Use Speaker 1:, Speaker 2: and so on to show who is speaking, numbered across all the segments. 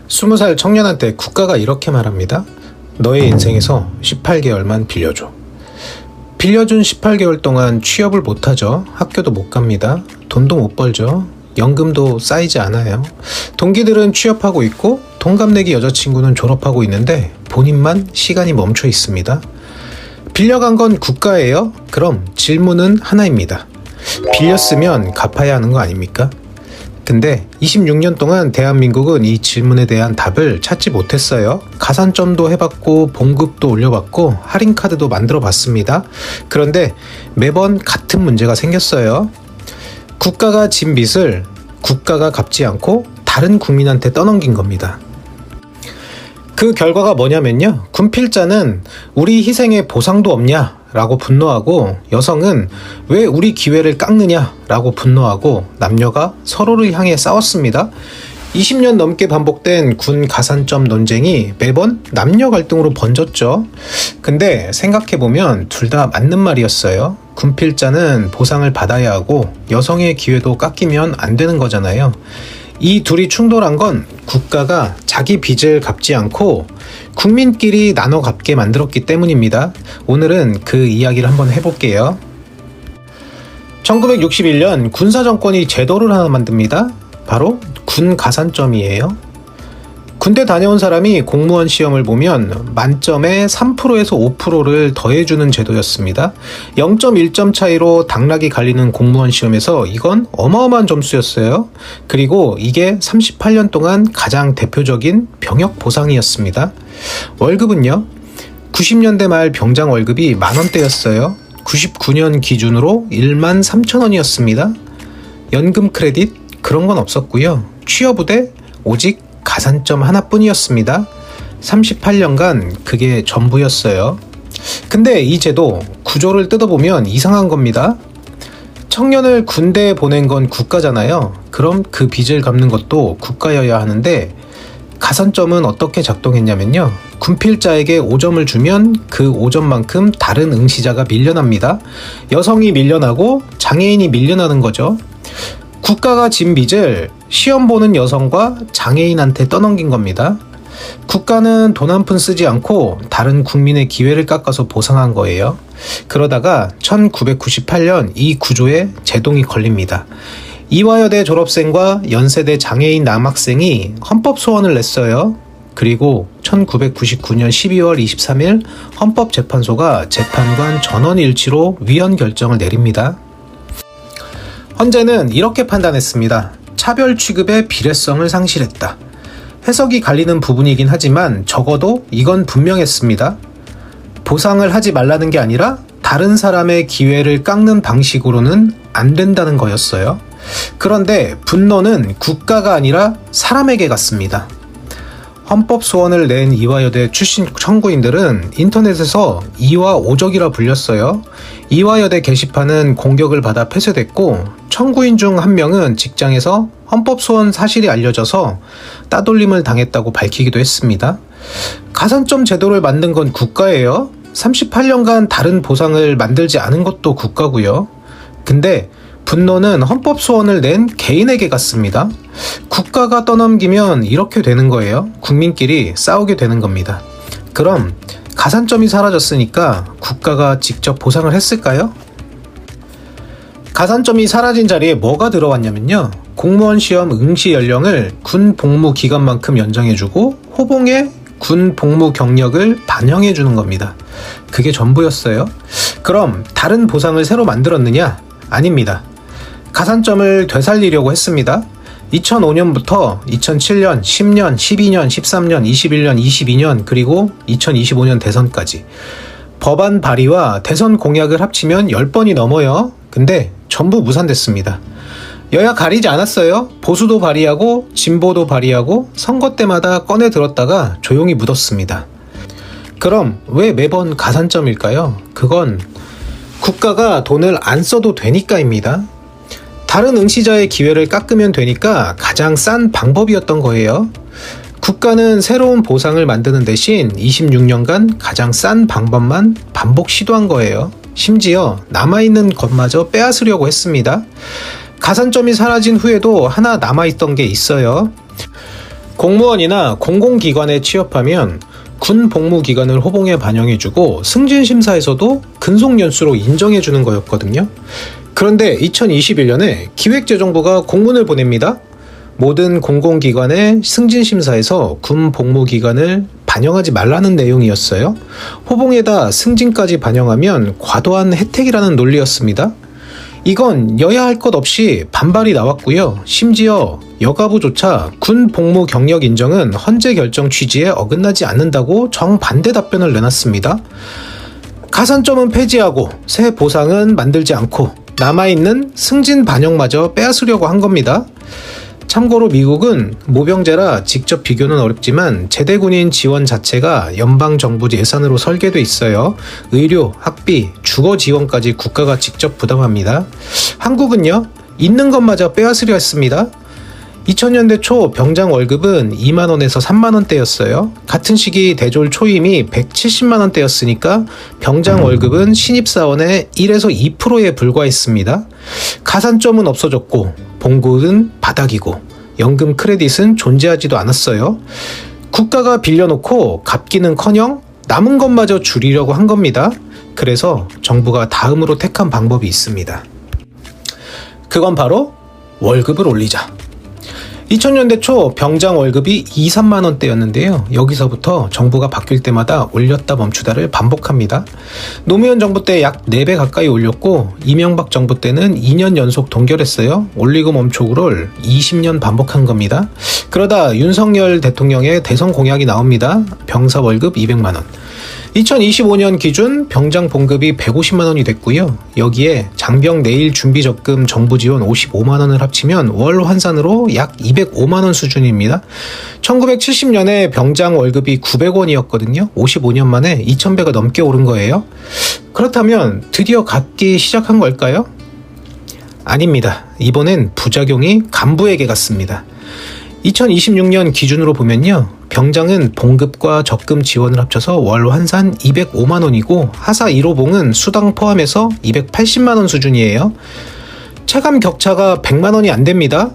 Speaker 1: 20살 청년한테 국가가 이렇게 말합니다. 너의 인생에서 18개월만 빌려줘. 빌려준 18개월 동안 취업을 못하죠. 학교도 못 갑니다. 돈도 못 벌죠. 연금도 쌓이지 않아요. 동기들은 취업하고 있고 동갑내기 여자친구는 졸업하고 있는데 본인만 시간이 멈춰 있습니다. 빌려간 건 국가예요? 그럼 질문은 하나입니다. 빌렸으면 갚아야 하는 거 아닙니까? 근데 26년 동안 대한민국은 이 질문에 대한 답을 찾지 못했어요. 가산점도 해봤고 봉급도 올려봤고 할인카드도 만들어 봤습니다. 그런데 매번 같은 문제가 생겼어요. 국가가 진 빚을 국가가 갚지 않고 다른 국민한테 떠넘긴 겁니다. 그 결과가 뭐냐면요. 군필자는 우리 희생에 보상도 없냐? 라고 분노하고 여성은 왜 우리 기회를 깎느냐? 라고 분노하고 남녀가 서로를 향해 싸웠습니다. 20년 넘게 반복된 군 가산점 논쟁이 매번 남녀 갈등으로 번졌죠. 근데 생각해보면 둘 다 맞는 말이었어요. 군필자는 보상을 받아야 하고 여성의 기회도 깎이면 안 되는 거잖아요. 이 둘이 충돌한 건 국가가 자기 빚을 갚지 않고 국민끼리 나눠 갚게 만들었기 때문입니다. 오늘은 그 이야기를 한번 해볼게요. 1961년 군사정권이 제도를 하나 만듭니다. 바로 군 가산점이에요. 군대 다녀온 사람이 공무원 시험을 보면 만점에 3%에서 5%를 더해주는 제도였습니다. 0.1점 차이로 당락이 갈리는 공무원 시험에서 이건 어마어마한 점수였어요. 그리고 이게 38년 동안 가장 대표적인 병역 보상이었습니다. 월급은요, 90년대 말 병장 월급이 만원대였어요. 99년 기준으로 13,000원이었습니다. 연금 크레딧 그런 건 없었고요. 취업 후대 오직 가산점 하나뿐이었습니다. 38년간 그게 전부였어요. 근데 이 제도 구조를 뜯어보면 이상한 겁니다. 청년을 군대에 보낸 건 국가잖아요. 그럼 그 빚을 갚는 것도 국가여야 하는데 가산점은 어떻게 작동했냐면요. 군필자에게 5점을 주면 그 5점만큼 다른 응시자가 밀려납니다. 여성이 밀려나고 장애인이 밀려나는 거죠. 국가가 진 빚을 시험 보는 여성과 장애인한테 떠넘긴 겁니다. 국가는 돈 한 푼 쓰지 않고 다른 국민의 기회를 깎아서 보상한 거예요. 그러다가 1998년 이 구조에 제동이 걸립니다. 이화여대 졸업생과 연세대 장애인 남학생이 헌법 소원을 냈어요. 그리고 1999년 12월 23일 헌법재판소가 재판관 전원 일치로 위헌 결정을 내립니다. 헌재는 이렇게 판단했습니다. 차별 취급의 비례성을 상실했다. 해석이 갈리는 부분이긴 하지만 적어도 이건 분명했습니다. 보상을 하지 말라는 게 아니라 다른 사람의 기회를 깎는 방식으로는 안 된다는 거였어요. 그런데 분노는 국가가 아니라 사람에게 갔습니다. 헌법 소원을 낸 이화여대 출신 청구인들은 인터넷에서 이화오적이라 불렸어요. 이화여대 게시판은 공격을 받아 폐쇄됐고 청구인 중 한 명은 직장에서 헌법 소원 사실이 알려져서 따돌림을 당했다고 밝히기도 했습니다. 가산점 제도를 만든 건 국가예요. 38년간 다른 보상을 만들지 않은 것도 국가고요. 근데 분노는 헌법 소원을 낸 개인에게 갔습니다. 국가가 떠넘기면 이렇게 되는 거예요. 국민끼리 싸우게 되는 겁니다. 그럼 가산점이 사라졌으니까 국가가 직접 보상을 했을까요? 가산점이 사라진 자리에 뭐가 들어왔냐면요. 공무원 시험 응시 연령을 군 복무 기간만큼 연장해주고 호봉에 군 복무 경력을 반영해주는 겁니다. 그게 전부였어요. 그럼 다른 보상을 새로 만들었느냐? 아닙니다. 가산점을 되살리려고 했습니다. 2005년부터 2007년, 10년, 12년, 13년, 21년, 22년 그리고 2025년 대선까지 법안 발의와 대선 공약을 합치면 10번이 넘어요. 근데 전부 무산됐습니다. 여야 가리지 않았어요. 보수도 발의하고 진보도 발의하고 선거 때마다 꺼내 들었다가 조용히 묻었습니다. 그럼 왜 매번 가산점일까요? 그건 국가가 돈을 안 써도 되니까입니다. 다른 응시자의 기회를 깎으면 되니까 가장 싼 방법이었던 거예요. 국가는 새로운 보상을 만드는 대신 26년간 가장 싼 방법만 반복 시도한 거예요. 심지어 남아있는 것마저 빼앗으려고 했습니다. 가산점이 사라진 후에도 하나 남아있던 게 있어요. 공무원이나 공공기관에 취업하면 군 복무기간을 호봉에 반영해주고 승진심사에서도 근속연수로 인정해주는 거였거든요. 그런데 2021년에 기획재정부가 공문을 보냅니다. 모든 공공기관의 승진심사에서 군 복무기간을 반영하지 말라는 내용이었어요. 호봉에다 승진까지 반영하면 과도한 혜택이라는 논리였습니다. 이건 여야 할 것 없이 반발이 나왔고요. 심지어 여가부조차 군 복무 경력 인정은 헌재 결정 취지에 어긋나지 않는다고 정반대 답변을 내놨습니다. 가산점은 폐지하고 새 보상은 만들지 않고 남아있는 승진 반영마저 빼앗으려고 한 겁니다. 참고로 미국은 모병제라 직접 비교는 어렵지만 제대군인 지원 자체가 연방정부 예산으로 설계돼 있어요. 의료, 학비, 주거 지원까지 국가가 직접 부담합니다. 한국은요, 있는 것마저 빼앗으려 했습니다. 2000년대 초 병장 월급은 2만원에서 3만원대였어요. 같은 시기 대졸 초임이 170만원대였으니까 병장 월급은 신입사원의 1에서 2%에 불과했습니다. 가산점은 없어졌고 봉급은 바닥이고 연금 크레딧은 존재하지도 않았어요. 국가가 빌려놓고 갚기는커녕 남은 것마저 줄이려고 한 겁니다. 그래서 정부가 다음으로 택한 방법이 있습니다. 그건 바로 월급을 올리자. 2000년대 초 병장 월급이 2, 3만원대였는데요. 여기서부터 정부가 바뀔 때마다 올렸다 멈추다를 반복합니다. 노무현 정부 때 약 4배 가까이 올렸고 이명박 정부 때는 2년 연속 동결했어요. 올리고 멈추고를 20년 반복한 겁니다. 그러다 윤석열 대통령의 대선 공약이 나옵니다. 병사 월급 200만원. 2025년 기준 병장 봉급이 150만원이 됐고요. 여기에 장병 내일 준비적금 정부 지원 55만원을 합치면 월 환산으로 약 205만원 수준입니다. 1970년에 병장 월급이 900원이었거든요. 55년 만에 2000배가 넘게 오른 거예요. 그렇다면 드디어 갚기 시작한 걸까요? 아닙니다. 이번엔 부작용이 간부에게 갔습니다. 2026년 기준으로 보면요. 병장은 봉급과 적금 지원을 합쳐서 월 환산 205만원이고 하사 1호봉은 수당 포함해서 280만원 수준이에요. 체감 격차가 100만원이 안 됩니다.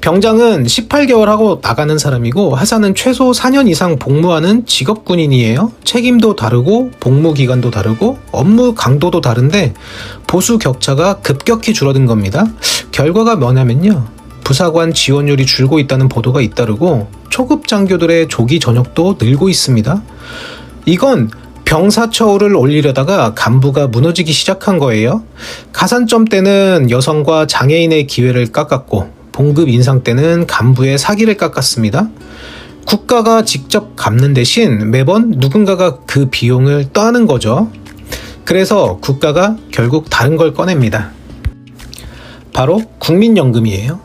Speaker 1: 병장은 18개월 하고 나가는 사람이고 하사는 최소 4년 이상 복무하는 직업군인이에요. 책임도 다르고 복무 기간도 다르고 업무 강도도 다른데 보수 격차가 급격히 줄어든 겁니다. 결과가 뭐냐면요. 부사관 지원율이 줄고 있다는 보도가 잇따르고 초급 장교들의 조기 전역도 늘고 있습니다. 이건 병사처우를 올리려다가 간부가 무너지기 시작한 거예요. 가산점 때는 여성과 장애인의 기회를 깎았고 봉급 인상 때는 간부의 사기를 깎았습니다. 국가가 직접 갚는 대신 매번 누군가가 그 비용을 떠안은 거죠. 그래서 국가가 결국 다른 걸 꺼냅니다. 바로 국민연금이에요.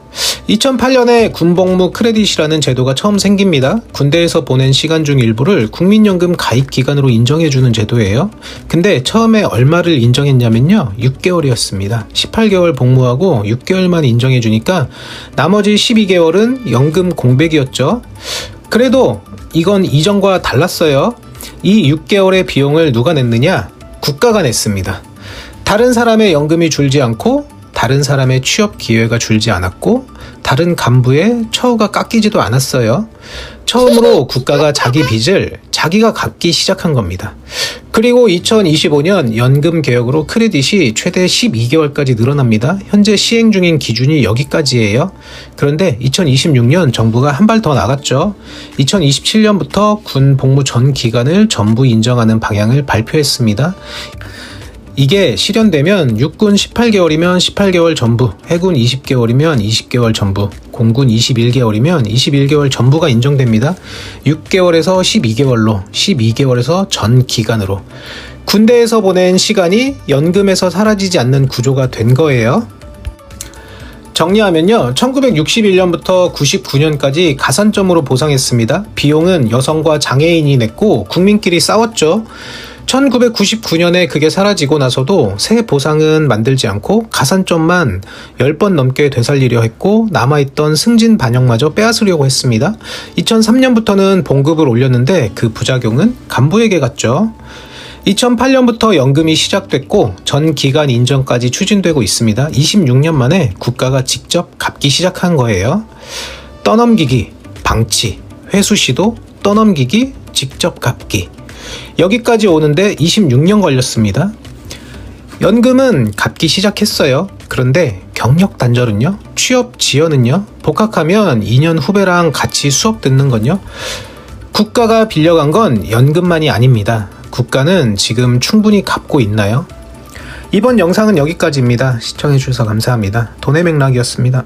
Speaker 1: 2008년에 군복무 크레딧이라는 제도가 처음 생깁니다. 군대에서 보낸 시간 중 일부를 국민연금 가입 기간으로 인정해주는 제도예요. 근데 처음에 얼마를 인정했냐면요. 6개월이었습니다. 18개월 복무하고 6개월만 인정해주니까 나머지 12개월은 연금 공백이었죠. 그래도 이건 이전과 달랐어요. 이 6개월의 비용을 누가 냈느냐? 국가가 냈습니다. 다른 사람의 연금이 줄지 않고 다른 사람의 취업 기회가 줄지 않았고 다른 간부의 처우가 깎이지도 않았어요. 처음으로 국가가 자기 빚을 자기가 갚기 시작한 겁니다. 그리고 2025년 연금 개혁으로 크레딧이 최대 12개월까지 늘어납니다. 현재 시행 중인 기준이 여기까지예요. 그런데 2026년 정부가 한 발 더 나갔죠. 2027년부터 군 복무 전 기간을 전부 인정하는 방향을 발표했습니다. 이게 실현되면 육군 18개월이면 18개월 전부, 해군 20개월이면 20개월 전부, 공군 21개월이면 21개월 전부가 인정됩니다. 6개월에서 12개월로, 12개월에서 전 기간으로. 군대에서 보낸 시간이 연금에서 사라지지 않는 구조가 된 거예요. 정리하면요. 1961년부터 99년까지 가산점으로 보상했습니다. 비용은 여성과 장애인이 냈고 국민끼리 싸웠죠. 1999년에 그게 사라지고 나서도 새 보상은 만들지 않고 가산점만 10번 넘게 되살리려 했고 남아있던 승진 반영마저 빼앗으려고 했습니다. 2003년부터는 봉급을 올렸는데 그 부작용은 간부에게 갔죠. 2008년부터 연금이 시작됐고 전 기간 인정까지 추진되고 있습니다. 26년 만에 국가가 직접 갚기 시작한 거예요. 떠넘기기, 방치, 회수시도, 떠넘기기, 직접 갚기. 여기까지 오는데 26년 걸렸습니다. 연금은 갚기 시작했어요. 그런데 경력 단절은요? 취업 지연은요? 복학하면 2년 후배랑 같이 수업 듣는 건요? 국가가 빌려간 건 연금만이 아닙니다. 국가는 지금 충분히 갚고 있나요? 이번 영상은 여기까지입니다. 시청해주셔서 감사합니다. 돈의 맥락이었습니다.